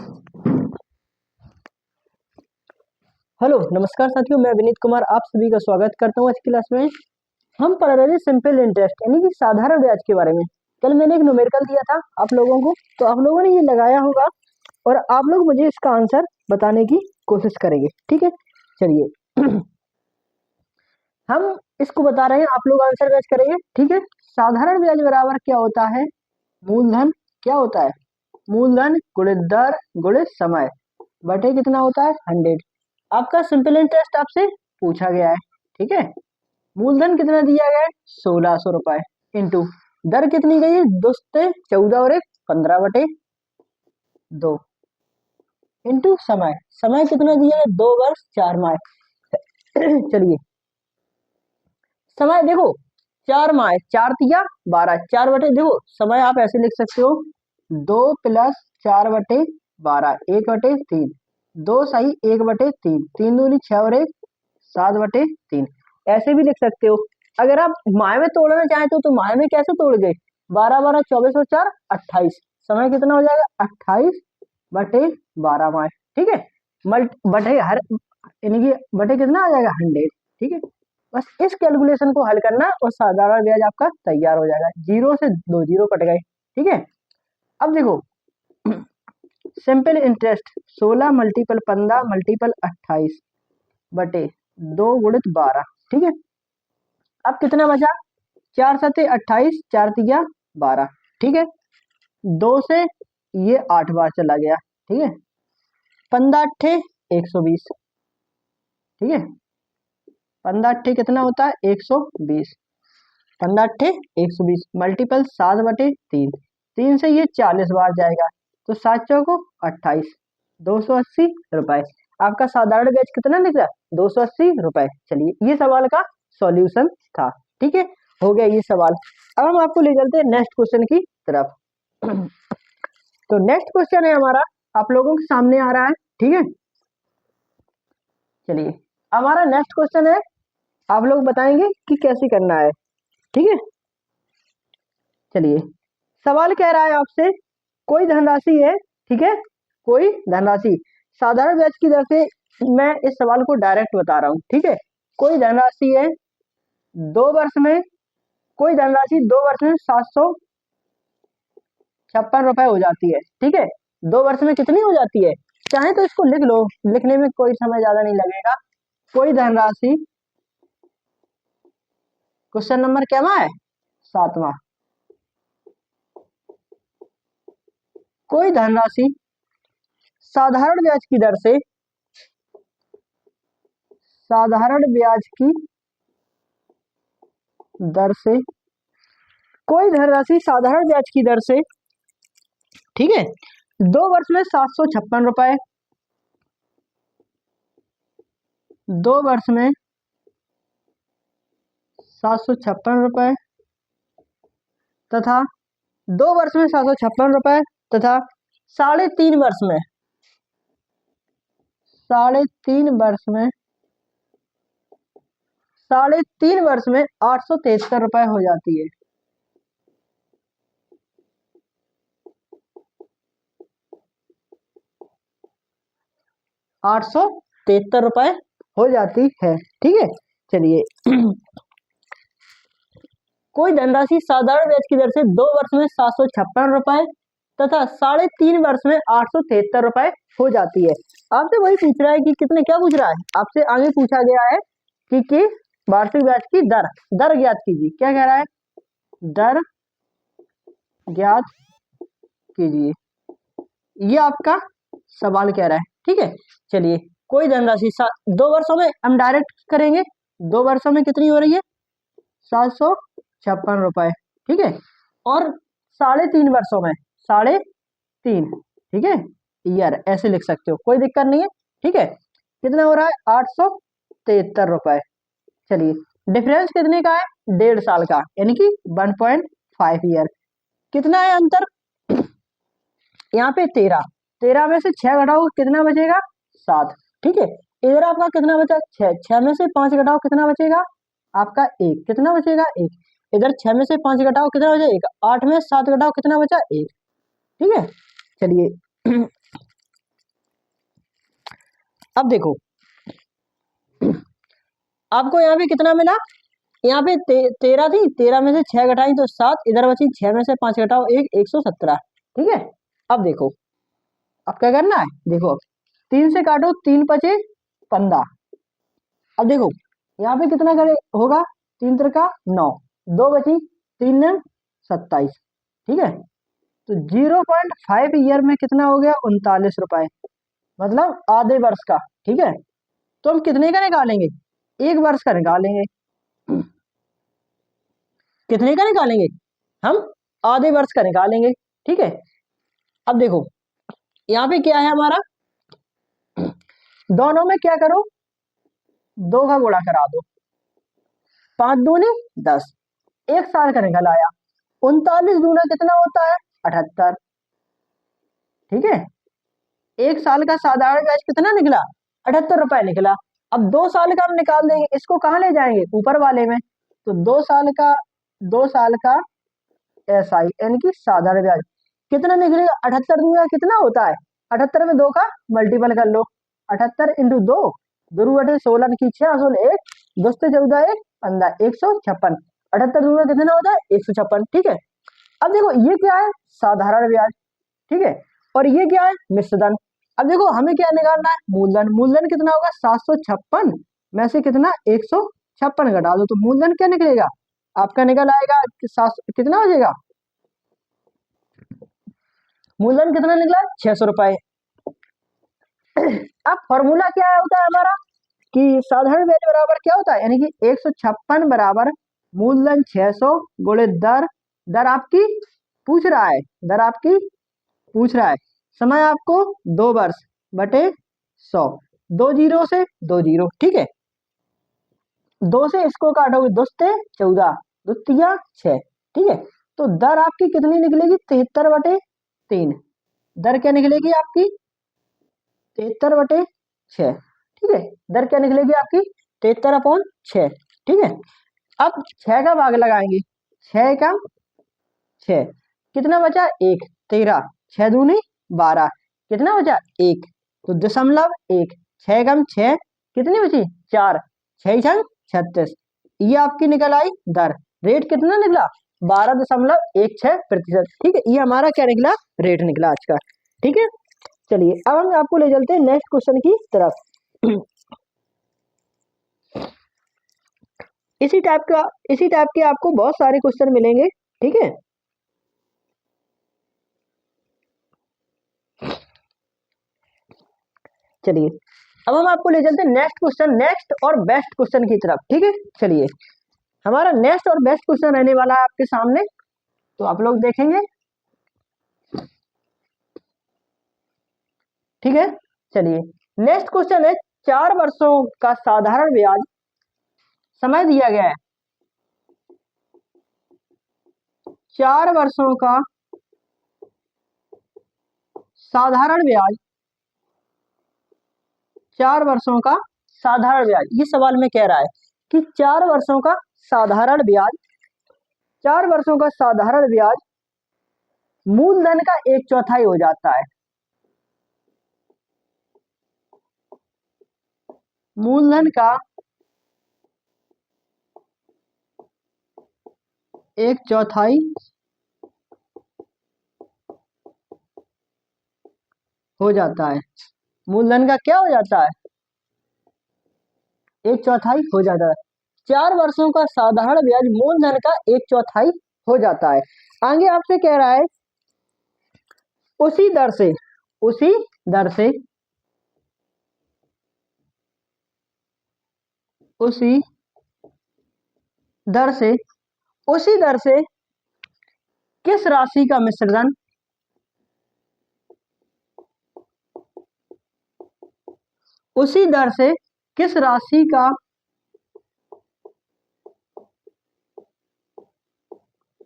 Hello नमस्कार साथियों, मैं विनीत कुमार आप सभी का स्वागत करता हूँ। आज की क्लास में हम पढ़ रहे थे सिंपल इंटरेस्ट यानी कि साधारण ब्याज के बारे में। कल मैंने एक न्यूमेरिकल दिया था आप लोगों को, तो आप लोगों ने ये लगाया होगा और आप लोग मुझे इसका आंसर बताने की कोशिश करेंगे। ठीक है, चलिए हम इसको बता रहे हैं, आप लोग आंसर मैच करेंगे। ठीक है, साधारण ब्याज बराबर क्या होता है? मूलधन क्या होता है? मूलधन गुणित दर गुणित समय बटे कितना होता है? 100। आपका सिंपल इंटरेस्ट आपसे पूछा गया है। ठीक है, मूलधन कितना दिया गया है? 1600 रुपए इंटू दर कितनी गई है? 2 से 14 और 1 15 बटे 2 इंटू समय, समय कितना दिया है? 2 वर्ष 4 माह। चलिए समय देखो 4 माह, 4 तिया 12, 4 बटे देखो समय आप ऐसे लिख सकते हो 2 प्लस 4 बटे 12 1 बटे 3, 2 सही 1 बटे 3, 3 दूनी 6 और 1 7 बटे 3, ऐसे भी लिख सकते हो। अगर आप माह में तोड़ना चाहते हो तो माह में कैसे तोड़ गए? 12 12 24 और 4 28, समय कितना हो जाएगा? 28 बटे 12 माह। ठीक है, बटे हर यानी कि बटे कितना आ जाएगा? 100। ठीक है, बस इस कैलकुलेशन को हल करना और साधारण ब्याज आपका तैयार हो जाएगा। 0 से 2 जीरो कट गए। ठीक है, अब देखो सिंपल इंटरेस्ट 16 मल्टीपल 15 मल्टीपल 28 बटे 2 गुणित 12। ठीक है, अब कितना बचा? 4 सते 28, 4 तिया 12। ठीक है, 2 से ये 8 बार चला गया। ठीक है, 15 अट्ठे 120। ठीक है, 15 अट्ठे कितना होता है? 120। 15 अट्ठे 120 मल्टीपल 7 बटे 3, 3 से ये 40 बार जाएगा तो 7 चौको 28, 280 रुपए। आपका साधारण ब्याज कितना निकला? 280 रुपए। चलिए ये सवाल का सॉल्यूशन था। ठीक है, हो गया ये सवाल। अब हम आपको ले चलते हैं नेक्स्ट क्वेश्चन की तरफ। तो नेक्स्ट क्वेश्चन है हमारा, आप लोगों के सामने आ रहा है। ठीक है, चलिए हमारा नेक्स्ट क्वेश्चन है, आप लोग बताएंगे कि कैसे करना है। ठीक है, चलिए सवाल कह रहा है आपसे, कोई धनराशि है। ठीक है, कोई धनराशि साधारण ब्याज की दर से, मैं इस सवाल को डायरेक्ट बता रहा हूं। ठीक है, कोई धनराशि है 2 वर्ष में, कोई धनराशि 2 वर्ष में 756 रुपए हो जाती है। ठीक है, 2 वर्ष में कितनी हो जाती है? चाहे तो इसको लिख लो, लिखने में कोई समय ज्यादा नहीं लगेगा। कोई धनराशि, क्वेश्चन नंबर क्या है? 7वां। कोई धनराशि साधारण ब्याज की दर से, साधारण ब्याज की दर से, कोई धनराशि साधारण ब्याज की दर से, ठीक है, 2 वर्ष में 756 रुपए, 2 वर्ष में 756 रुपए तथा 2 वर्ष में 756 रुपए तथा 3.5 वर्ष में, 3.5 वर्ष में, 3.5 वर्ष में 873 रुपए हो जाती है। 873 रुपए हो जाती है। ठीक है, चलिए कोई धनराशि साधारण ब्याज की दर से 2 वर्ष में 756 रुपए तथा 3.5 वर्ष में 873 रुपए हो जाती है। आपसे वही पूछ रहा है कि कितने, क्या पूछ रहा है आपसे? आगे पूछा गया है कि वार्षिक ब्याज की दर, दर ज्ञात कीजिए। क्या कह रहा है? दर ज्ञात कीजिए, ये आपका सवाल कह रहा है। ठीक है, चलिए कोई धनराशि 2 वर्षों में हम डायरेक्ट करेंगे। 2 वर्षों में कितनी हो रही है? 756 रुपए। ठीक है, और 3.5 वर्षों में 3.5। ठीक है, ईयर ऐसे लिख सकते हो, कोई दिक्कत नहीं है। ठीक है, कितना हो रहा है? 873 रुपए। चलिए डिफरेंस कितने का है? 1.5 साल का, यानी कि 1.5 ईयर। कितना है अंतर? यहाँ पे 13, 13 में से 6 घटाओ कितना बचेगा? 7। ठीक है, इधर आपका कितना बचा? 6, 6 में से 5 घटाओ कितना बचेगा? आपका 1, कितना बचेगा? 1। इधर 6 में से 5 घटाओ कितना बचा? 1। 8 में 7 घटाओ कितना बचा? 1। ठीक है, चलिए अब देखो आपको यहाँ पे कितना मिला, यहाँ पे 13 थी, 13 में से 6 घटाई तो 7, इधर बची 6 में से 5 घटाओ 1, 117। ठीक है, अब देखो अब क्या करना है, देखो 3 से काटो, 3 बचे 15। अब देखो यहाँ पे कितना करे होगा, 3 त्रिका 9, 2 बची, 3 ने 27। ठीक है, तो 0.5 ईयर में कितना हो गया, 39 रुपए, मतलब आधे वर्ष का। ठीक है, तो हम कितने का निकालेंगे, 1 वर्ष का निकालेंगे। कितने का निकालेंगे, हम आधे वर्ष का निकालेंगे। ठीक है, अब देखो यहाँ पे क्या है हमारा, दोनों में क्या करो, 2 का गुणा करा दो, 5 दूनी 10, 1 साल का निकल आया। 39 दूना कितना होता है, 78। ठीक है, 1 साल का साधारण ब्याज कितना निकला, 78 रुपए निकला। अब 2 साल का हम निकाल देंगे, इसको कहाँ ले जाएंगे, ऊपर वाले में। तो 2 साल का SI यानी कि साधारण ब्याज कितना निकलेगा, 78 दूना कितना होता है, 78 में 2 का मल्टीपल कर लो, 78 इंटू 2, 2×16 की 6 1, 2 से 14 1 15, 156। 78 दूना कितना होता है, 156। ठीक है, अब देखो ये क्या है, साधारण ब्याज। ठीक है, और ये क्या है, मिश्रधन। अब देखो हमें क्या निकालना है, मूलधन। मूलधन कितना होगा, 756 में से कितना 156 घटा दो, तो मूलधन क्या निकलेगा, आपका निकल आएगा 700, कितना हो जाएगा, मूलधन कितना निकला, 600 रुपए। अब फॉर्मूला क्या होता है हमारा, कि साधारण ब्याज बराबर क्या होता है, यानी कि 156 बराबर मूलधन 600 गुणित दर, दर आपकी पूछ रहा है, दर आपकी पूछ रहा है, समय आपको 2 वर्ष बटे 100, 2 जीरो से 2 जीरो। ठीक है, 2 से इसको काटोगे, 2 से 14, 2 तिया 6। ठीक है, तो दर आपकी कितनी निकलेगी, 73/3। दर क्या निकलेगी आपकी, 73/6। ठीक है, दर क्या निकलेगी आपकी, 73/6। ठीक है, अब 6 का भाग लगाएंगे, 6 का 6, कितना बचा, 1, 13, 6 दूनी 12, कितना बचा, 1, तो 0.1, 6 कम 6, कितनी बची, 4, 6 छंग 36। ये आपकी निकल आई दर, रेट कितना निकला, 12.16%। ठीक है, ये हमारा क्या निकला, रेट निकला आज का। ठीक है, चलिए अब हम आपको ले चलते हैं नेक्स्ट क्वेश्चन की तरफ। इसी टाइप के आपको बहुत सारे क्वेश्चन मिलेंगे। ठीक है, चलिए अब हम आपको ले चलते हैं नेक्स्ट क्वेश्चन, नेक्स्ट और बेस्ट क्वेश्चन की तरफ। ठीक है, चलिए हमारा नेक्स्ट और बेस्ट क्वेश्चन रहने वाला है आपके सामने, तो आप लोग देखेंगे। ठीक है, चलिए नेक्स्ट क्वेश्चन है, 4 वर्षों का साधारण ब्याज, समय दिया गया है 4 वर्षों का साधारण ब्याज, 4 वर्षों का साधारण ब्याज, ये सवाल में कह रहा है कि 4 वर्षों का साधारण ब्याज, 4 वर्षों का साधारण ब्याज मूलधन का 1/4 हो जाता है। मूलधन का 1/4 हो जाता है, मूलधन का क्या हो जाता है, 1/4 हो जाता है। 4 वर्षों का साधारण ब्याज मूलधन का 1/4 हो जाता है। आगे आपसे कह रहा है उसी दर से, उसी दर से, उसी दर से, उसी दर से किस राशि का मिश्रण, उसी दर से किस राशि का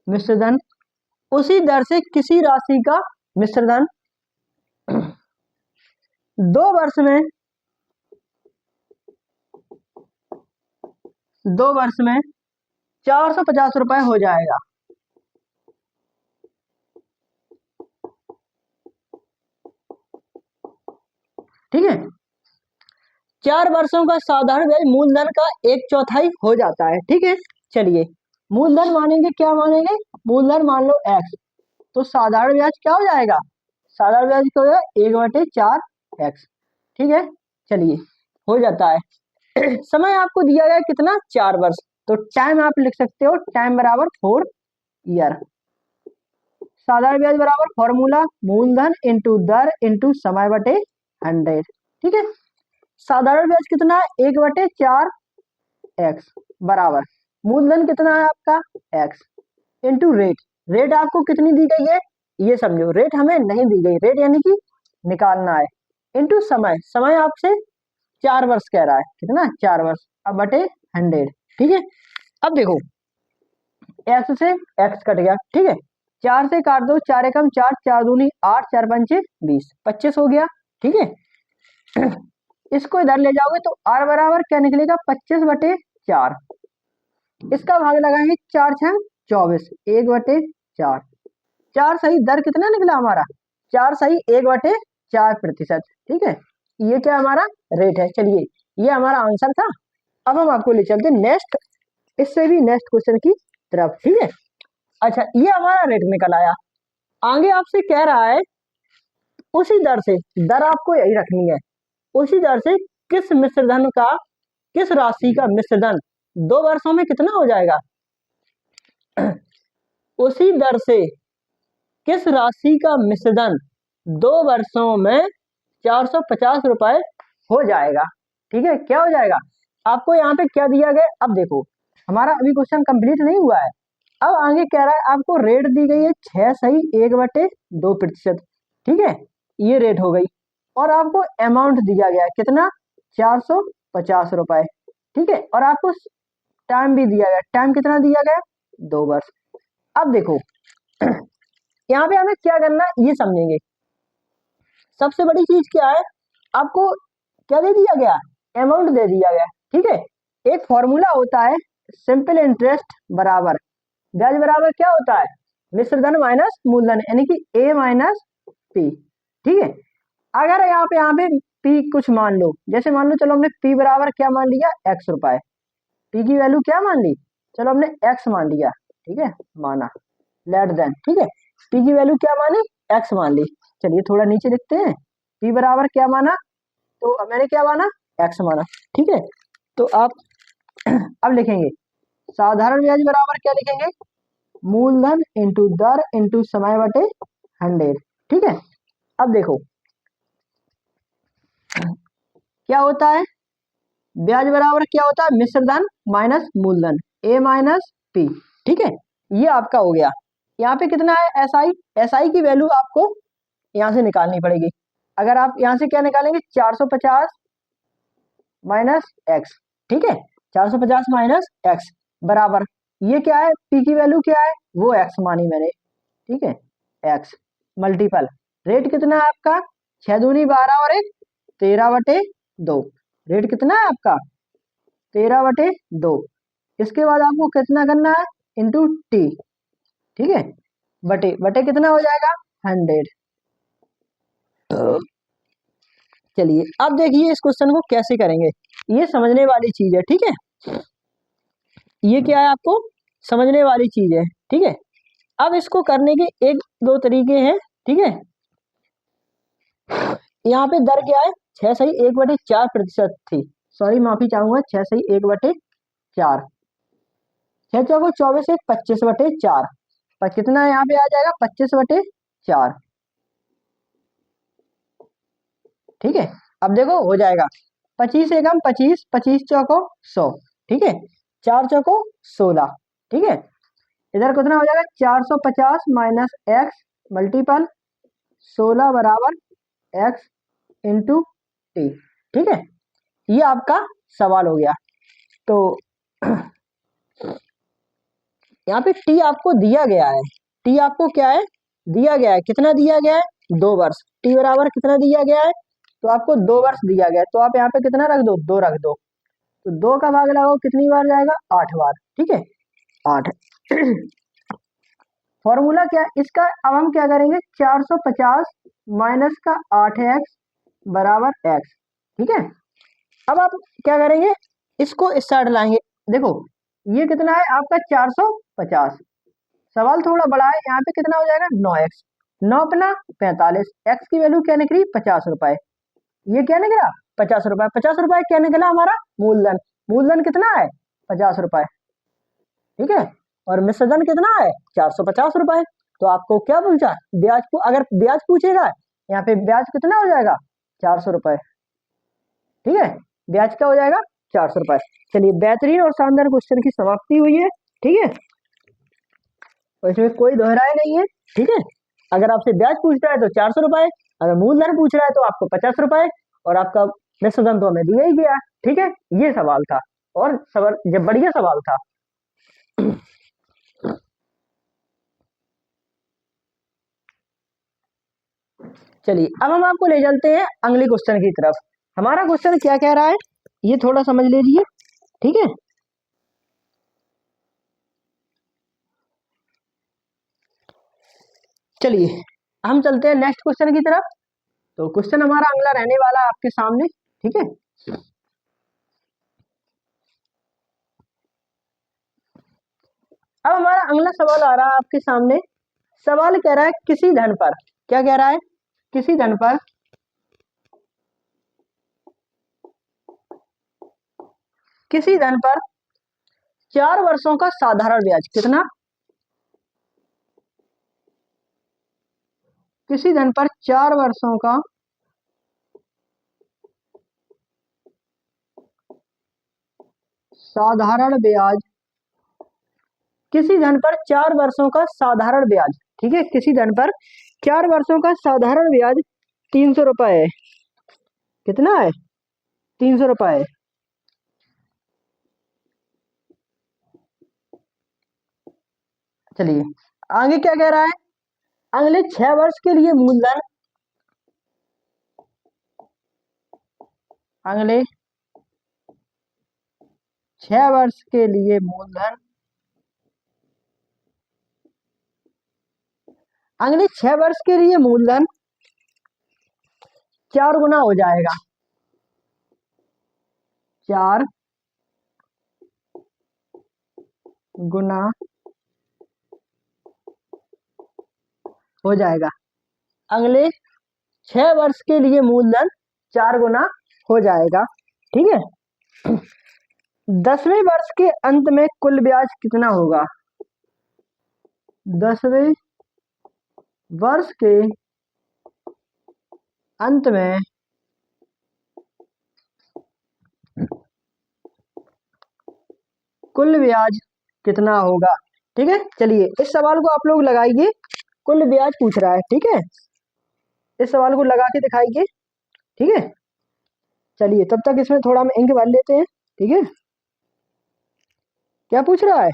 मिश्रण, उसी दर से किसी राशि का मिश्रण 2 वर्ष में, 2 वर्ष में 450 रुपए हो जाएगा। ठीक है, 4 वर्षों का साधारण ब्याज मूलधन का 1/4 हो जाता है। ठीक है, चलिए मूलधन मानेंगे, क्या मानेंगे, मूलधन मान लो x, तो साधारण ब्याज क्या हो जाएगा, साधारण ब्याज क्या हो जाएगा 1/4x। ठीक है, चलिए हो जाता है। समय आपको दिया गया कितना, 4 वर्ष, तो टाइम आप लिख सकते हो, टाइम बराबर 4 ईयर। साधारण ब्याज बराबर फॉर्मूला मूलधन इंटू दर इंटू समय बटे 100। ठीक है, साधारण ब्याज कितना है 1/4x बराबर मूलधन कितना है आपका x इंटू रेट। रेट आपको कितनी दी गई है, ये समझो, रेट हमें नहीं दी गई, रेट यानी कि निकालना है, इंटू समय, समय आपसे 4 वर्ष कह रहा है, कितना 4 वर्ष, अब बटे 100। ठीक है, अब देखो x से x कट गया। ठीक है, 4 से काट दो, 4 एकम 4, 4 दूनी 8, 4 पंचे 20, 25 हो गया। ठीक है, इसको इधर ले जाओगे तो r बराबर क्या निकलेगा, 25/4। इसका भाग लगाएंगे, 4 6 24, 1/4। 4 सही दर कितना निकला हमारा, 4 सही 1/4%। ठीक है, ये क्या हमारा रेट है। चलिए ये हमारा आंसर था। अब हम आपको ले चलते नेक्स्ट, इससे भी नेक्स्ट क्वेश्चन की तरफ। ठीक है, अच्छा ये हमारा रेट निकल आया, आगे आपसे कह रहा है उसी दर से, दर आपको यही रखनी है, उसी दर से किस मिश्रधन का, किस राशि का मिश्रधन 2 वर्षों में कितना हो जाएगा। उसी दर से किस राशि का मिश्रधन 2 वर्षों में 450 रुपए हो जाएगा। ठीक है, क्या हो जाएगा, आपको यहाँ पे क्या दिया गया, अब देखो हमारा अभी क्वेश्चन कंप्लीट नहीं हुआ है, अब आगे कह रहा है आपको रेट दी गई है 6 सही 1/2%। ठीक है, ये रेट हो गई, और आपको अमाउंट दिया गया है कितना, 450 रुपए। ठीक है, और आपको टाइम भी दिया गया, टाइम कितना दिया गया, 2 वर्ष। अब देखो यहाँ पे हमें क्या करना है ये समझेंगे। सबसे बड़ी चीज क्या है, आपको क्या दे दिया गया, अमाउंट दे दिया गया। ठीक है, एक फॉर्मूला होता है सिंपल इंटरेस्ट बराबर ब्याज बराबर क्या होता है, मिश्रधन माइनस मूलधन, यानी कि a माइनस पी। ठीक है, अगर यहाँ पे p कुछ मान लो, जैसे मान लो, चलो हमने p बराबर क्या मान लिया, x रुपए, p की वैल्यू क्या मान ली, चलो हमने x मान लिया। ठीक है, माना लेट देन। ठीक है, p की वैल्यू क्या मानी, x मान ली। चलिए थोड़ा नीचे लिखते हैं, p बराबर क्या माना, तो मैंने क्या माना, x माना। ठीक है, तो आप अब लिखेंगे साधारण ब्याज बराबर क्या लिखेंगे, मूलधन इंटू दर इंटू समय बटे 100। ठीक है, अब देखो क्या होता है, ब्याज बराबर क्या होता है, मिश्रधन माइनस मूलधन, a माइनस पी। ठीक है, ये आपका हो गया। यहाँ पे कितना है, एसआई की वैल्यू आपको यहाँ से निकालनी पड़ेगी। अगर आप यहाँ से क्या निकालेंगे, 450 माइनस एक्स। ठीक है, 450 माइनस एक्स बराबर, ये क्या है, पी की वैल्यू क्या है, वो एक्स मानी मैंने। ठीक है, एक्स मल्टीपल रेट कितना है आपका, 6 दूनी 12 और 1 13/2। रेट कितना है आपका, 13/2। इसके बाद आपको कितना करना है, इंटू टी। ठीक है, बटे बटे कितना हो जाएगा, 100। चलिए अब देखिए इस क्वेश्चन को कैसे करेंगे, ये समझने वाली चीज है। ठीक है, ये क्या है, आपको समझने वाली चीज है। ठीक है, अब इसको करने के एक दो तरीके हैं। ठीक है, यहाँ पे दर क्या है, 6 सही 1/4% थी, सॉरी माफी चाहूंगा, 6 सही 1/4, 6 चौको 24, 1 25/4, पर कितना यहाँ पे आ जाएगा, 25/4। ठीक है, अब देखो हो जाएगा, 25 एकम 25, 25 चौको 100। ठीक है, 4 चौको 16। ठीक है, इधर कितना हो जाएगा, 450 माइनस एक्स मल्टीपल 16 बराबर एक्स इंटू टी। ठीक है, ये आपका सवाल हो गया। तो यहाँ पे टी आपको दिया गया है, टी आपको क्या है, दिया गया है, कितना दिया गया है, 2 वर्ष। टी बराबर कितना दिया गया है, तो आपको 2 वर्ष दिया गया है, तो आप यहाँ पे कितना रख दो, 2 रख दो, तो 2 का भाग लगाओ कितनी बार जाएगा, 8 बार। ठीक है, 8। फॉर्मूला क्या है इसका, अब हम क्या करेंगे, 450 माइनस का 8x बराबर x। ठीक है, अब आप क्या करेंगे, इसको इस साइड लाएंगे। देखो ये कितना है आपका 450। सवाल थोड़ा बड़ा है, यहाँ पे कितना हो जाएगा 9x, 9×45, x की वैल्यू क्या निकली 50 रुपए। ये क्या निकला 50 रुपए। 50 रुपए क्या निकला हमारा मूलधन। मूलधन कितना है 50 रुपए, ठीक है। और मिश्रधन कितना है 450 रुपए। तो आपको क्या पूछा, ब्याज को, अगर ब्याज पूछेगा यहाँ पे ब्याज कितना हो जाएगा 400 रुपए, ठीक है। ब्याज क्या हो जाएगा 400 रुपए। चलिए बेहतरीन और शानदार क्वेश्चन की समाप्ति हुई है, ठीक है। और इसमें कोई दोहराया नहीं है, ठीक है। अगर आपसे ब्याज पूछ रहा है तो 400 रुपए, अगर मूलधन पूछ रहा है तो आपको 50 रुपए, और आपका मिश्रधन तो हमें दिया ही गया, ठीक है। ये सवाल था, और सवाल जब बढ़िया सवाल था। चलिए अब हम आपको ले चलते हैं अगले क्वेश्चन की तरफ। हमारा क्वेश्चन क्या कह रहा है ये थोड़ा समझ लीजिए, ठीक है। चलिए हम चलते हैं नेक्स्ट क्वेश्चन की तरफ। तो क्वेश्चन हमारा अगला रहने वाला है आपके सामने, ठीक है। अब हमारा अगला सवाल आ रहा है आपके सामने। सवाल कह रहा है किसी धन पर, क्या कह रहा है, किसी धन पर किसी धन पर 4 वर्षों का साधारण ब्याज कितना। किसी धन पर 4 वर्षों का साधारण ब्याज, किसी धन पर 4 वर्षों का साधारण ब्याज, ठीक है। किसी धन पर 4 वर्षों का साधारण ब्याज 300 रुपए है। कितना है 300 रुपए। चलिए आगे क्या कह रहा है, अगले 6 वर्ष के लिए मूलधन, अगले 6 वर्ष के लिए मूलधन, अगले 6 वर्ष के लिए मूलधन 4 गुना हो जाएगा, 4 गुना हो जाएगा। अगले 6 वर्ष के लिए मूलधन 4 गुना हो जाएगा, ठीक है। 10वें वर्ष के अंत में कुल ब्याज कितना होगा। 10वें वर्ष के अंत में कुल ब्याज कितना होगा, ठीक है। चलिए इस सवाल को आप लोग लगाइए, कुल ब्याज पूछ रहा है, ठीक है। इस सवाल को लगा के दिखाइए, ठीक है। चलिए तब तक इसमें थोड़ा हम इंक भर लेते हैं, ठीक है। क्या पूछ रहा है,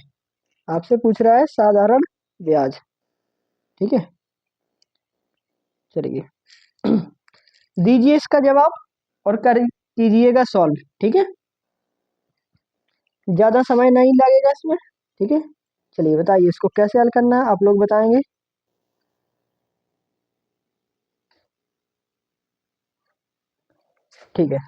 आपसे पूछ रहा है साधारण ब्याज, ठीक है। चलिए दीजिए इसका जवाब और कर कीजिएगा सॉल्व, ठीक है। ज्यादा समय नहीं लगेगा इसमें, ठीक है। चलिए बताइए इसको कैसे हल करना है, आप लोग बताएंगे। ठीक है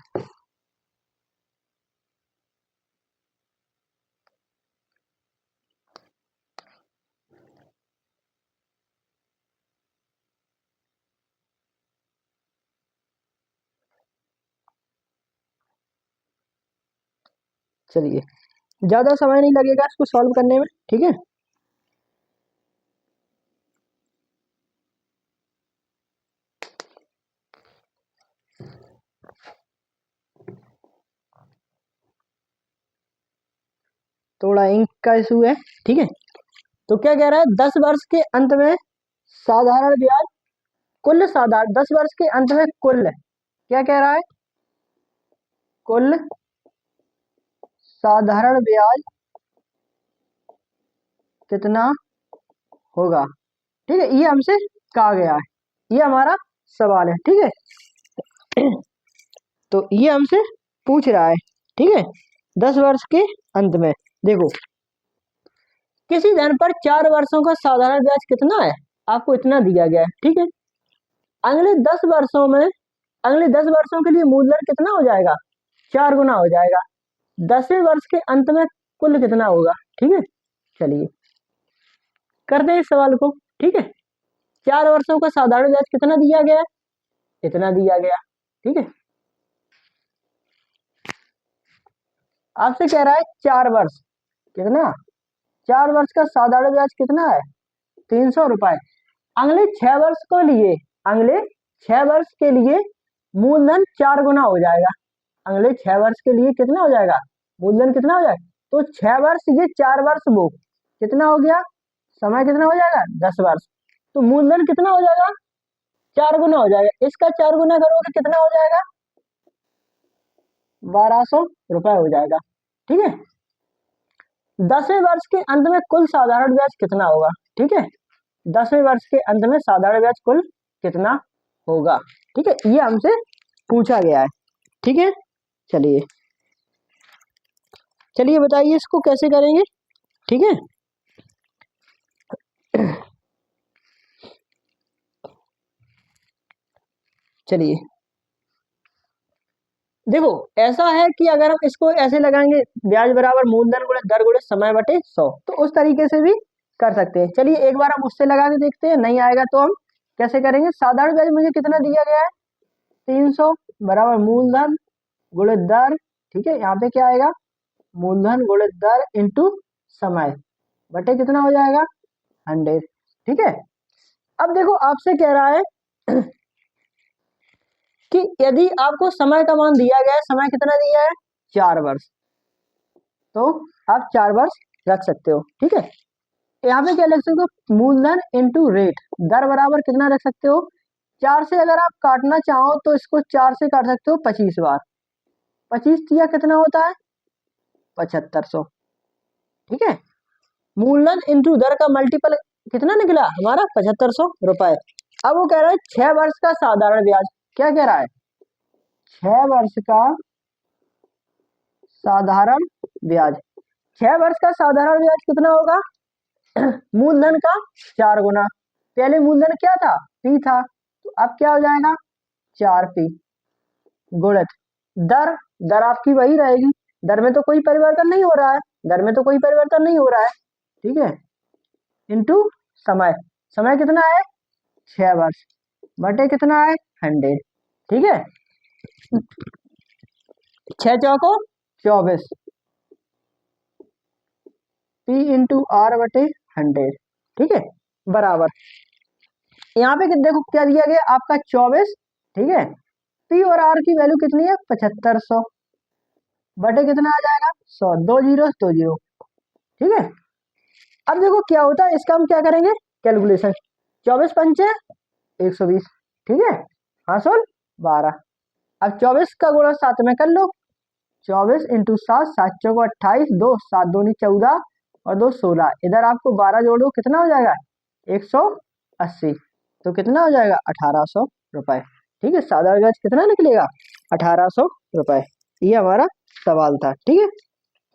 चलिए ज्यादा समय नहीं लगेगा इसको सॉल्व करने में, ठीक है। थोड़ा इंक का इशू है, ठीक है। तो क्या कह रहा है 10 वर्ष के अंत में साधारण ब्याज, कुल साधारण 10 वर्ष के अंत में कुल, क्या कह रहा है, कुल साधारण ब्याज कितना होगा, ठीक है। ये हमसे कहा गया है, ये हमारा सवाल है, ठीक है। तो ये हमसे पूछ रहा है, ठीक है। 10 वर्ष के अंत में देखो किसी धन पर 4 वर्षों का साधारण ब्याज कितना है, आपको इतना दिया गया है, ठीक है। अगले 10 वर्षों में, अगले 10 वर्षों के लिए मूलधन कितना हो जाएगा 4 गुना हो जाएगा। 10वें वर्ष के अंत में कुल कितना होगा? ठीक है, चलिए करते हैं इस सवाल को। ठीक है, 4 वर्षों का साधारण ब्याज कितना दिया गया? इतना दिया गया। ठीक है, आपसे कह रहा है 4 वर्ष कितना, 4 वर्ष का साधारण ब्याज कितना है? 300 रुपए। अगले 6 वर्ष को लिए, अगले 6 वर्ष के लिए मूलधन 4 गुना हो जाएगा। अगले 6 वर्ष के लिए कितना हो जाएगा? मूलधन कितना हो जाएगा? तो 6 वर्ष ये 4 वर्ष वो कितना हो गया? समय कितना हो जाएगा? 10 वर्ष। तो मूलधन कितना हो जाएगा? 4 गुना हो जाएगा। इसका 4 गुना करोगे कितना हो जाएगा? 1200 रुपए हो जाएगा। ठीक है, 10वें वर्ष के अंत में कुल साधारण ब्याज कितना होगा? ठीक है, 10वें वर्ष के अंत में साधारण ब्याज कुल कितना होगा? ठीक है, ये हमसे पूछा गया है। ठीक है, चलिए चलिए बताइए इसको कैसे करेंगे। ठीक है, चलिए देखो ऐसा है कि अगर हम इसको ऐसे लगाएंगे, ब्याज बराबर मूलधन गुणे दर गुणे समय बटे 100, तो उस तरीके से भी कर सकते हैं। चलिए एक बार हम उससे लगा के देखते हैं, नहीं आएगा तो हम कैसे करेंगे। साधारण ब्याज मुझे कितना दिया गया है? 300 बराबर मूलधन गुणे दर। ठीक है, यहाँ पे क्या आएगा? मूलधन गुणे दर इंटू समय बटे कितना हो जाएगा? 100। ठीक है, अब देखो आपसे कह रहा है कि यदि आपको समय का मान दिया गया है, समय कितना दिया है? 4 वर्ष, तो आप 4 वर्ष रख सकते हो। ठीक है, यहाँ पे क्या लिख सकते हो? मूलधन इंटू रेट, दर बराबर कितना रख सकते हो? 4 से अगर आप काटना चाहो तो इसको 4 से काट सकते हो 25 बार। 25 दिया कितना होता है? 7500। ठीक है, मूलधन इंटू दर का मल्टीपल कितना निकला हमारा? 7500 रुपए। अब वो कह रहा है 6 वर्ष का साधारण ब्याज। क्या कह रहा है? 6 वर्ष का साधारण ब्याज। 6 वर्ष का साधारण ब्याज कितना होगा? मूलधन का 4 गुना। पहले मूलधन क्या था? पी था, तो अब क्या हो जाएगा? 4p गुणित दर। दर आपकी वही रहेगी, दर में तो कोई परिवर्तन नहीं हो रहा है, दर में तो कोई परिवर्तन नहीं हो रहा है। ठीक है, इंटू समय। समय कितना है? 6 वर्ष बटे कितना है? 100। ठीक है, 6 चौको 24 पी इंटू आर बटे 100। ठीक है, बराबर यहाँ पे देखो क्या दिया गया आपका? 24। ठीक है, पी और आर की वैल्यू कितनी है? 7500 बटे कितना आ जाएगा? 100। 2 जीरो 2 जीरो। ठीक है, अब देखो क्या होता है, इसका हम क्या करेंगे कैलकुलेशन। 24 पंचे 120। ठीक है, हासुल 12। अब 24 का गुणा 7 में कर लो। 24 इंटू 7, 7 चौको 28, 2 7 दूनी 14 और 2 16। इधर आपको 12 जोड़ो कितना हो जाएगा? 180। तो कितना हो जाएगा? 1800 रुपए। ठीक है, साधारण ब्याज कितना निकलेगा? 1800 रुपए। ये हमारा सवाल था। ठीक है,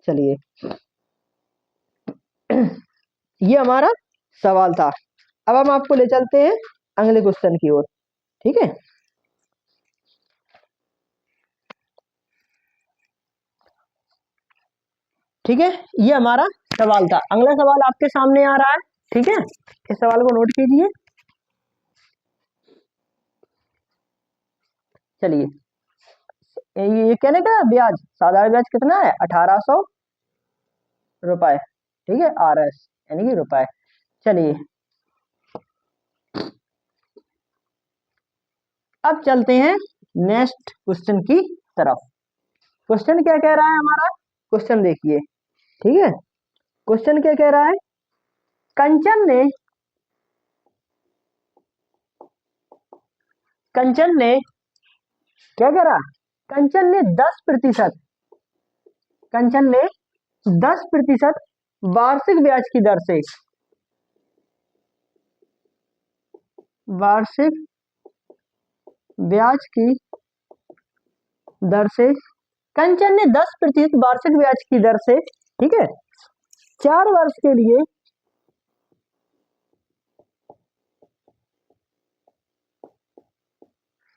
चलिए ये हमारा सवाल था। अब हम आपको ले चलते हैं अगले क्वेश्चन की ओर। ठीक है, ठीक है, ये हमारा सवाल था। अगला सवाल आपके सामने आ रहा है। ठीक है, इस सवाल को नोट कीजिए। चलिए ये कहने का ब्याज, साधारण ब्याज कितना है? 1800 रुपए। ठीक है, RS यानी कि रुपए। चलिए अब चलते हैं नेक्स्ट क्वेश्चन की तरफ। क्वेश्चन क्या कह रहा है हमारा? क्वेश्चन देखिए। ठीक है, क्वेश्चन क्या कह रहा है? कंचन ने कंचन ने क्या कह रहा? कंचन ने 10%, कंचन ने 10% वार्षिक ब्याज की दर से, वार्षिक ब्याज की दर से, कंचन ने 10% वार्षिक ब्याज की दर से, ठीक है, 4 वर्ष के लिए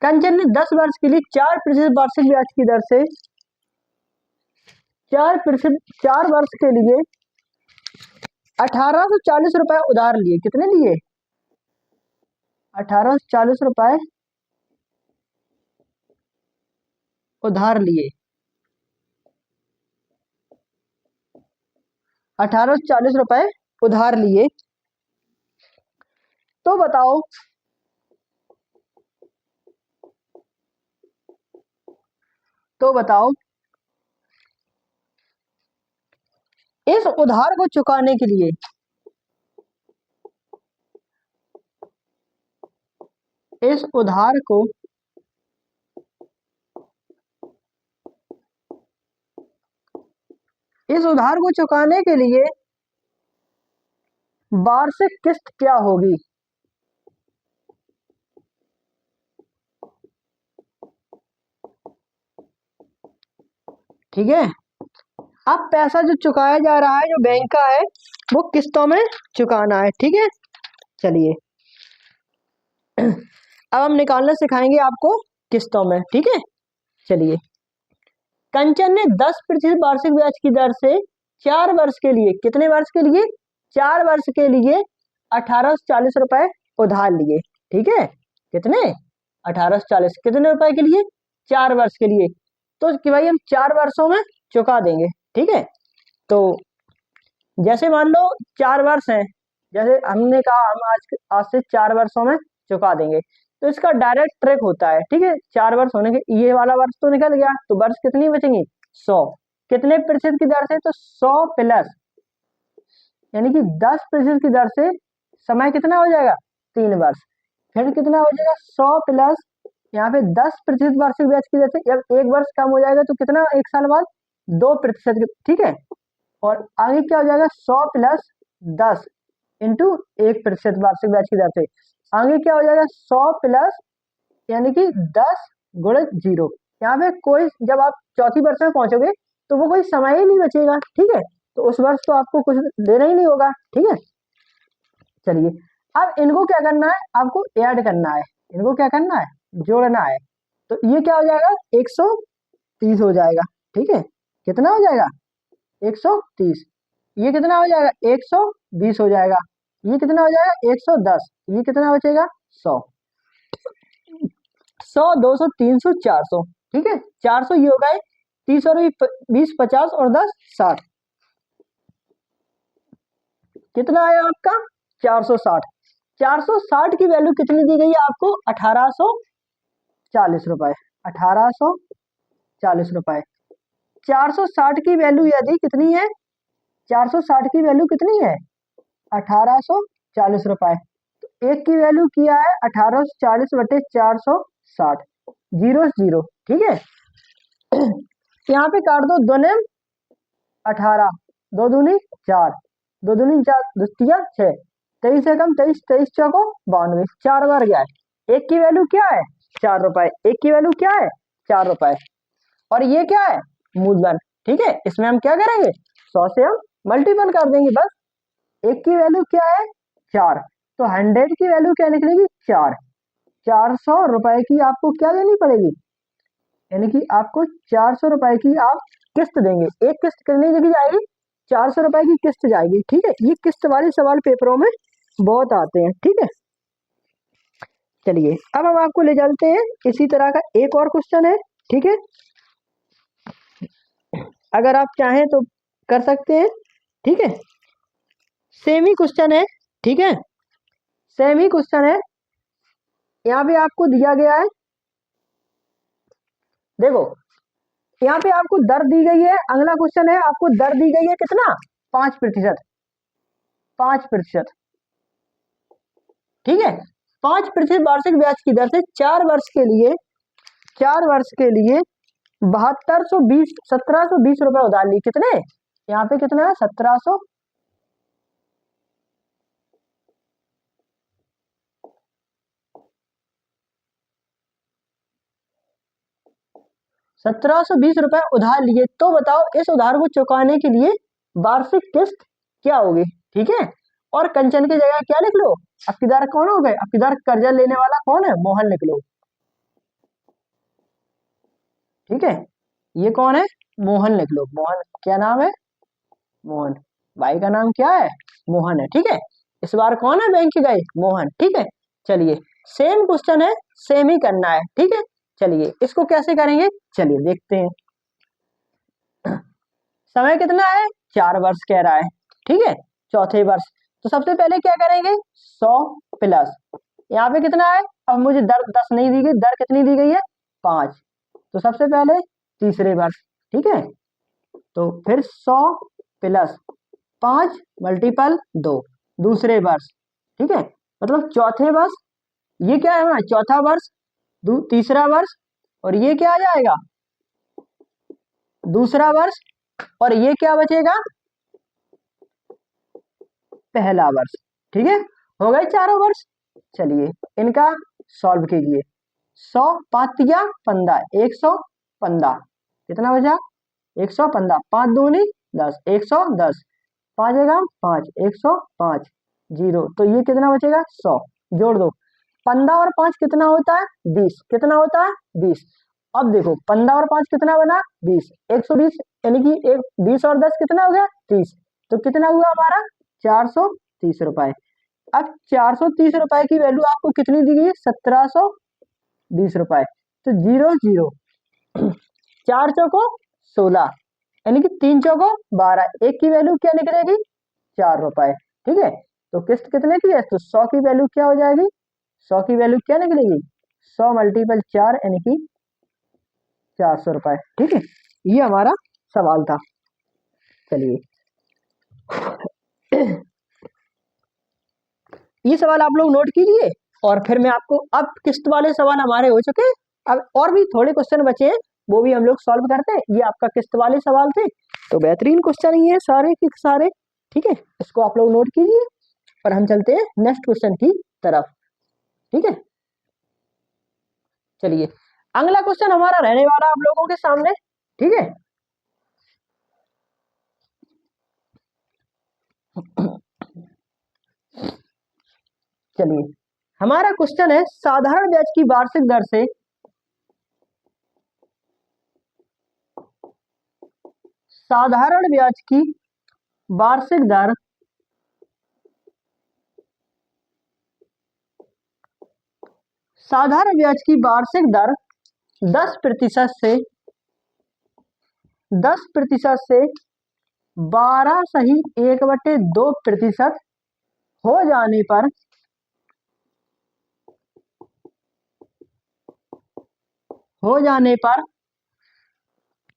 कंचन ने 10 वर्ष के लिए 4% वार्षिक ब्याज की दर से 4 वर्ष के लिए 1840 रुपए उधार लिए। कितने लिए? 1840 रुपए उधार लिए। 1840 रुपए उधार लिए। तो बताओ इस उधार को चुकाने के लिए इस उधार को चुकाने के लिए वार्षिक किस्त क्या होगी? ठीक है, अब पैसा जो चुकाया जा रहा है, जो बैंक का है, वो किस्तों में चुकाना है। ठीक है, चलिए अब हम निकालना सिखाएंगे आपको किस्तों में। ठीक है, चलिए। कंचन ने 10% वार्षिक ब्याज की दर से 4 वर्ष के लिए, कितने वर्ष के लिए? 4 वर्ष के लिए 1840 रुपए उधार लिए। ठीक है, कितने? 1840। कितने रुपए के लिए? 4 वर्ष के लिए। तो कि भाई हम 4 वर्षों में चुका देंगे। ठीक है, तो जैसे मान लो 4 वर्ष हैं, जैसे हमने कहा हम आज से 4 वर्षों में चुका देंगे, तो इसका डायरेक्ट ट्रैक होता है। ठीक है, 4 वर्ष होने के, ये वाला वर्ष तो निकल गया, तो वर्ष कितनी बचेंगी? 100। कितने प्रतिशत की दर से? तो 100 प्लस, यानी कि 10% की दर से समय कितना हो जाएगा? 3 वर्ष। फिर कितना हो जाएगा? 100 प्लस यहाँ पे 10% वार्षिक ब्याज की दर से, जब 1 वर्ष कम हो जाएगा तो कितना? 1 साल बाद 2%। ठीक है, और आगे क्या हो जाएगा? 100 प्लस 10 इंटू 1% वार्षिक ब्याज की दर से। आगे क्या हो जाएगा? 100 प्लस, यानी कि 10 गुणे 0। यहाँ पे कोई, जब आप चौथी वर्ष में पहुंचोगे तो वो कोई समय ही नहीं बचेगा। ठीक है, तो उस वर्ष तो आपको कुछ देना ही नहीं होगा। ठीक है, चलिए अब इनको क्या करना है? आपको ऐड करना है। इनको क्या करना है? जोड़ना है। तो ये क्या हो जाएगा? 130 हो जाएगा। ठीक है, कितना हो जाएगा? 130। ये कितना हो जाएगा? 120 हो जाएगा। ये कितना हो जाएगा? 110। ये कितना बचेगा? 100। 100, 200, 300, 400। ठीक है, 400 ये हो गए। 30 और 20, 50 और 10, 60। कितना आया आपका? 460। 460 की वैल्यू कितनी दी गई है आपको? 1840 रुपए। 1840 रुपए। 460 की वैल्यू यदि कितनी है? 460 की वैल्यू कितनी है? 1840 रुपए। तो एक की वैल्यू किया है 1840 बटे 460, 0 0। ठीक है, यहाँ पे काट दो। 2 ने 18, 2 दूनी 4, 2 दूनी 4, 2 6, 23 से कम 23, 23 चौको 92, 4 बार गया है। एक की वैल्यू क्या है? 4 रुपए। एक की वैल्यू क्या है? 4 रुपए। और ये क्या है? मूलधन। ठीक है, इसमें हम क्या करेंगे? 100 से हम मल्टीपल कर देंगे बस। एक की वैल्यू क्या है? 4। तो 100 की वैल्यू क्या निकलेगी? 4। 400 रुपए की आपको क्या देनी पड़ेगी? यानी कि आपको 400 रुपए की आप किस्त देंगे। एक किस्त कितनी जगह जाएगी? 400 रुपए की किस्त जाएगी। ठीक है, ये किस्त वाले सवाल पेपरों में बहुत आते हैं। ठीक है, चलिए अब हम आपको ले चलते हैं इसी तरह का एक और क्वेश्चन है। ठीक है, अगर आप चाहें तो कर सकते हैं। ठीक है, सेमी क्वेश्चन है। ठीक है, सेमी क्वेश्चन है। यहाँ पे आपको दिया गया है, देखो यहाँ पे आपको दर दी गई है। अगला क्वेश्चन है, आपको दर दी गई है कितना? 5%। 5%। ठीक है, 5% वार्षिक ब्याज की दर से 4 वर्ष के लिए 1720 रुपए उधार ली। कितने? यहाँ पे कितना है? 1700। 1720 रुपए उधार लिए। तो बताओ इस उधार को चुकाने के लिए वार्षिक किस्त क्या होगी? ठीक है, और कंचन की जगह क्या लिख लो? हकदार कौन हो गए? हकदार कर्जा लेने वाला कौन है? मोहन लिख लो। ठीक है, ये कौन है? मोहन लिख लो, मोहन। क्या नाम है? मोहन। भाई का नाम क्या है? मोहन है, ठीक है। इस बार कौन है बैंक गए? मोहन, ठीक है। चलिए, सेम क्वेश्चन है, सेम ही करना है, ठीक है। चलिए, इसको कैसे करेंगे, चलिए देखते हैं। समय कितना है? 4 वर्ष कह रहा है, ठीक है, चौथे वर्ष। तो सबसे पहले क्या करेंगे, 100 प्लस, यहाँ पे कितना है, अब मुझे दर 10 नहीं दी गई, दर कितनी दी गई है? 5। तो सबसे पहले तीसरे वर्ष, ठीक है। तो फिर 100 प्लस 5 मल्टीपल 2, दूसरे वर्ष, ठीक है। मतलब चौथे वर्ष, ये क्या है हमारा चौथा वर्ष, तीसरा वर्ष, और ये क्या आ जाएगा, दूसरा वर्ष, और ये क्या बचेगा, पहला वर्ष, ठीक है। हो गए चारों वर्ष। चलिए इनका सॉल्व कीजिए। 100 5 या 15, 115, कितना बचा? 115, 5 दूनी 10, 110, 5 जगह 5, 105, 0, तो ये कितना बचेगा? 100। जोड़ दो, 15 और 5 कितना होता है? 20। कितना होता है? 20। अब देखो 15 और 5 कितना बना? 20, 120, यानी कि 20 और 10 कितना हो गया? 30। तो कितना हुआ हमारा? 430 रुपए। अब 430 रुपए की वैल्यू आपको कितनी दी गई है? 1720 रुपए। तो 0 0, 4 चौको 16, यानी कि 3 चौको 12, एक की वैल्यू क्या निकलेगी? 4 रुपए, ठीक है। तो किस्त कितने की है? तो 100 की वैल्यू क्या हो जाएगी? 100 की वैल्यू क्या निकलेगी? 100 मल्टीपल 4, यानी कि 400 रुपए, ठीक है। ये हमारा सवाल था। चलिए ये सवाल आप लोग नोट कीजिए, और फिर मैं आपको, अब किस्त वाले सवाल हमारे हो चुके हैं, अब और भी थोड़े क्वेश्चन बचे हैं, वो भी हम लोग सॉल्व करते हैं। ये आपका किस्त वाले सवाल थे, तो बेहतरीन क्वेश्चन ही है सारे के सारे, ठीक है। इसको आप लोग नोट कीजिए, और हम चलते हैं नेक्स्ट क्वेश्चन की तरफ, ठीक है। चलिए अगला क्वेश्चन हमारा रहने वाला आप लोगों के सामने, ठीक है। चलिए हमारा क्वेश्चन है, साधारण ब्याज की वार्षिक दर से साधारण ब्याज की वार्षिक दर साधारण ब्याज की वार्षिक दर 10% से 12 सही 1/2% हो जाने पर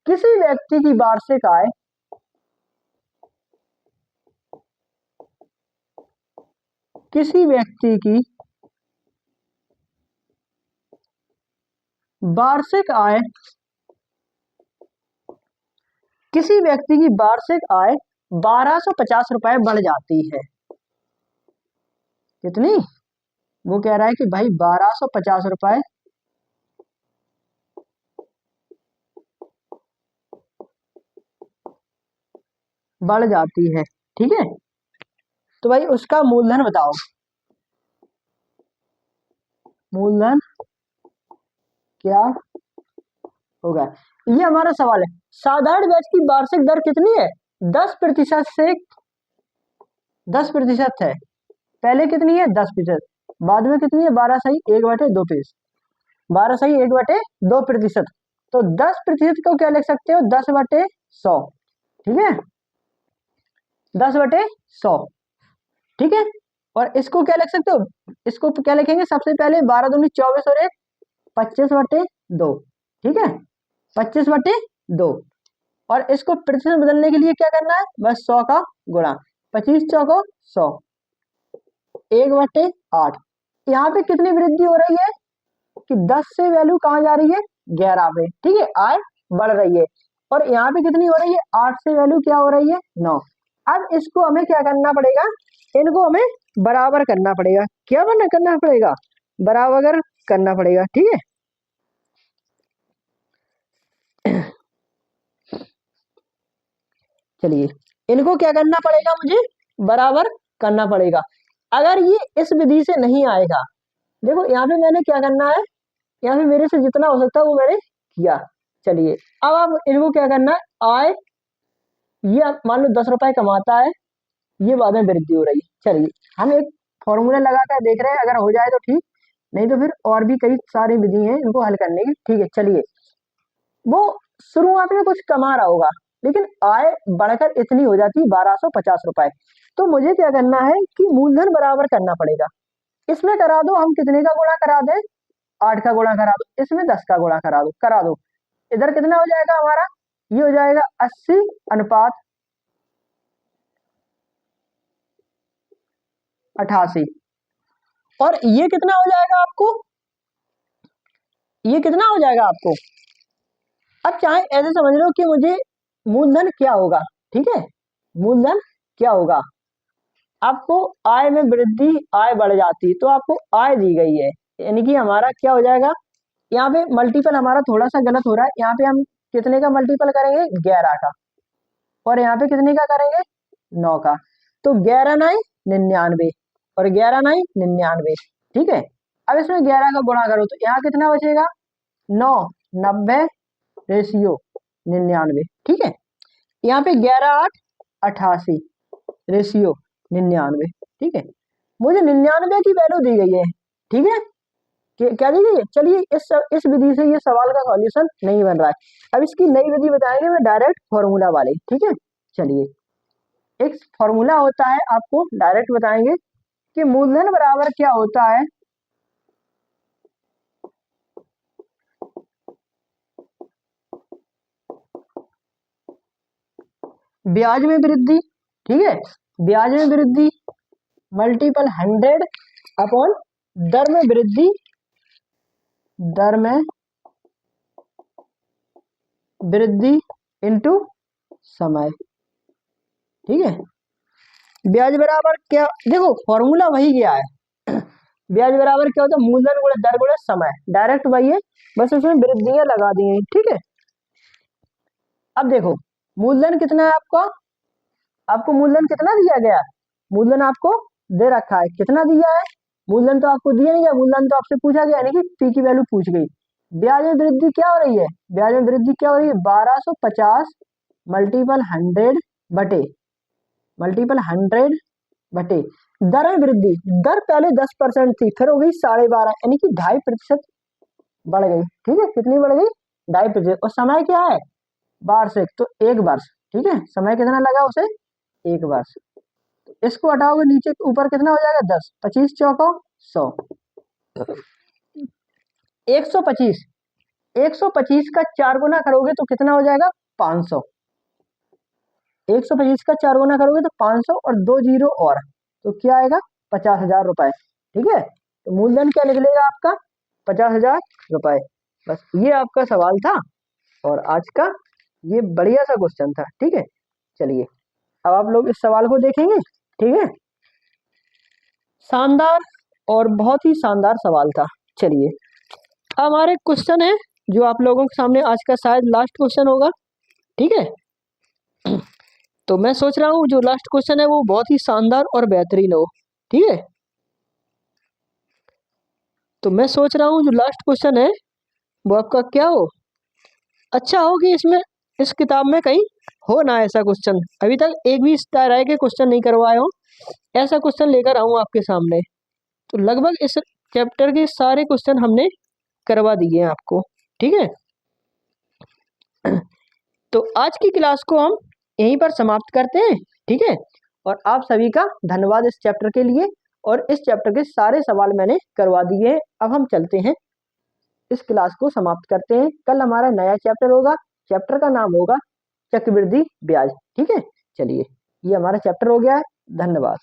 किसी व्यक्ति की वार्षिक आय किसी व्यक्ति की वार्षिक आय किसी व्यक्ति की वार्षिक आय 1250 रुपए बढ़ जाती है। कितनी? वो कह रहा है कि भाई 1250 रुपए बढ़ जाती है, ठीक है। तो भाई उसका मूलधन बताओ। मूलधन क्या होगा? ये हमारा सवाल है। साधारण ब्याज की वार्षिक दर कितनी है? 10% से 10% है। पहले कितनी है? 10%। बाद में कितनी है? 12 सही 1/2%। 12 सही 1/2%। तो 10% को क्या लिख सकते हो? 10/100, ठीक है, 10/100, ठीक है। और इसको क्या लिख सकते हो? इसको क्या लिखेंगे? सबसे पहले 12 दूनी 24 और 1 25/2, ठीक है, 25/2। और इसको प्रतिशत बदलने के लिए क्या करना है? बस 100 का गुणा, 25 चौको 100, 1/8। यहाँ पे कितनी वृद्धि हो रही है कि 10 से वैल्यू कहाँ जा रही है? 11 पे, ठीक है, आय बढ़ रही है। और यहाँ पे कितनी हो रही है? 8 से वैल्यू क्या हो रही है? 9। अब इसको हमें क्या करना पड़ेगा? इनको हमें बराबर करना पड़ेगा। क्या करना पड़ेगा? बराबर करना पड़ेगा, ठीक है। चलिए इनको क्या करना पड़ेगा? मुझे बराबर करना पड़ेगा। अगर ये इस विधि से नहीं आएगा, देखो यहाँ पे मैंने क्या करना है, यहाँ पे मेरे से जितना हो सकता है वो मैंने किया। चलिए अब आप इनको क्या करना है, आय ये मान लो 10 रुपए कमाता है, ये बाद में वृद्धि हो रही है। चलिए हम एक फॉर्मूला लगा कर देख रहे हैं, अगर हो जाए तो ठीक, नहीं तो फिर और भी कई सारी विधि हैं इनको हल करने की। ठीक है, चलिए वो शुरुआत में कुछ कमा रहा होगा, लेकिन आय बढ़कर इतनी हो जाती है 1250 रुपए। तो मुझे क्या करना है कि मूलधन बराबर करना पड़ेगा। इसमें करा दो, हम कितने का गुणा करा दें, 8 का गुणा करा दो, इसमें 10 का गुणा करा दो। इधर कितना हो जाएगा हमारा, ये हो जाएगा 80 अनुपात 88। और ये कितना हो जाएगा आपको, ये कितना हो जाएगा आपको। अब चाहे ऐसे समझ लो कि मुझे मूलधन क्या होगा, ठीक है, मूलधन क्या होगा। आपको आय में वृद्धि, आय बढ़ जाती तो आपको आय दी गई है, यानी कि हमारा क्या हो जाएगा, यहाँ पे मल्टीपल हमारा थोड़ा सा गलत हो रहा है। यहाँ पे हम कितने का मल्टीपल करेंगे, 11 का, और यहाँ पे कितने का करेंगे, 9 का। तो 11 9 99 और 11 9 99। ठीक है, अब इसमें 11 का गुणा करो तो यहाँ कितना बचेगा, 9 90 रेशियो 99। ठीक है, यहाँ पे 11 8 88 रेशियो 99। ठीक है, मुझे 99 की वैल्यू दी गई है। ठीक है, क्या दी गई है। चलिए इस विधि से ये सवाल का सॉल्यूशन नहीं बन रहा है। अब इसकी नई विधि बताएंगे मैं, डायरेक्ट फॉर्मूला वाले। ठीक है, चलिए एक फॉर्मूला होता है, आपको डायरेक्ट बताएंगे कि मूलधन बराबर क्या होता है, ब्याज में वृद्धि। ठीक है, ब्याज में वृद्धि मल्टीपल 100 अपॉन दर में वृद्धि, दर में वृद्धि इनटू समय। ठीक है, ब्याज बराबर क्या, देखो फॉर्मूला वही गया है। ब्याज बराबर क्या होता है, मूलधन गुणे दर गुणे समय, डायरेक्ट वही है, बस उसमें वृद्धियां लगा दी हैं। ठीक है, अब देखो मूलधन कितना है आपका, आपको मूलधन कितना दिया गया, मूलधन आपको दे रखा है, कितना दिया है, मूलधन तो आपको दिया नहीं गया, मूलधन तो आपसे पूछा गया, यानी कि पी की वैल्यू पूछ गई। ब्याज में वृद्धि क्या हो रही है, ब्याज में वृद्धि क्या हो रही है, 1250 मल्टीपल 100 बटे मल्टीपल 100 बटे दर में वृद्धि, दर पहले 10% थी, फिर हो गई 12.5, यानी कि 2.5% बढ़ गई। ठीक है, कितनी बढ़ गई, 2.5%। और समय क्या है, वार्षिक, तो 1 वर्ष। ठीक है, समय कितना लगा उसे, 1 वर्ष। तो इसको हटाओगे नीचे ऊपर कितना हो जाएगा, 10, 25 चौको 100, 125। 125 का 4 गुना करोगे तो कितना हो जाएगा, 500। 125 का 4 गुना करोगे तो 500 और 2 जीरो और, तो क्या आएगा, 50,000 रुपए। ठीक है, तो मूलधन क्या निकलेगा आपका, 50,000 रुपए। बस ये आपका सवाल था, और आज का ये बढ़िया सा क्वेश्चन था। ठीक है, चलिए अब आप लोग इस सवाल को देखेंगे। ठीक है, शानदार और बहुत ही शानदार सवाल था। चलिए अब हमारे क्वेश्चन है जो आप लोगों के सामने आज का शायद लास्ट क्वेश्चन होगा। ठीक है, तो मैं सोच रहा हूँ जो लास्ट क्वेश्चन है वो बहुत ही शानदार और बेहतरीन हो। ठीक है, तो मैं सोच रहा हूँ जो लास्ट क्वेश्चन है वो आपका क्या हो, अच्छा हो कि इसमें इस किताब में कहीं हो ना ऐसा क्वेश्चन, अभी तक एक भी इस तरह के क्वेश्चन नहीं करवाए हो, ऐसा क्वेश्चन लेकर आऊँ आपके सामने। तो लगभग इस चैप्टर के सारे क्वेश्चन हमने करवा दिए हैं आपको। ठीक है, तो आज की क्लास को हम यहीं पर समाप्त करते हैं। ठीक है, और आप सभी का धन्यवाद इस चैप्टर के लिए, और इस चैप्टर के सारे सवाल मैंने करवा दिए हैं। अब हम चलते हैं, इस क्लास को समाप्त करते हैं। कल हमारा नया चैप्टर होगा, चैप्टर का नाम होगा चक्रवृद्धि ब्याज। ठीक है, चलिए ये हमारा चैप्टर हो गया है। धन्यवाद।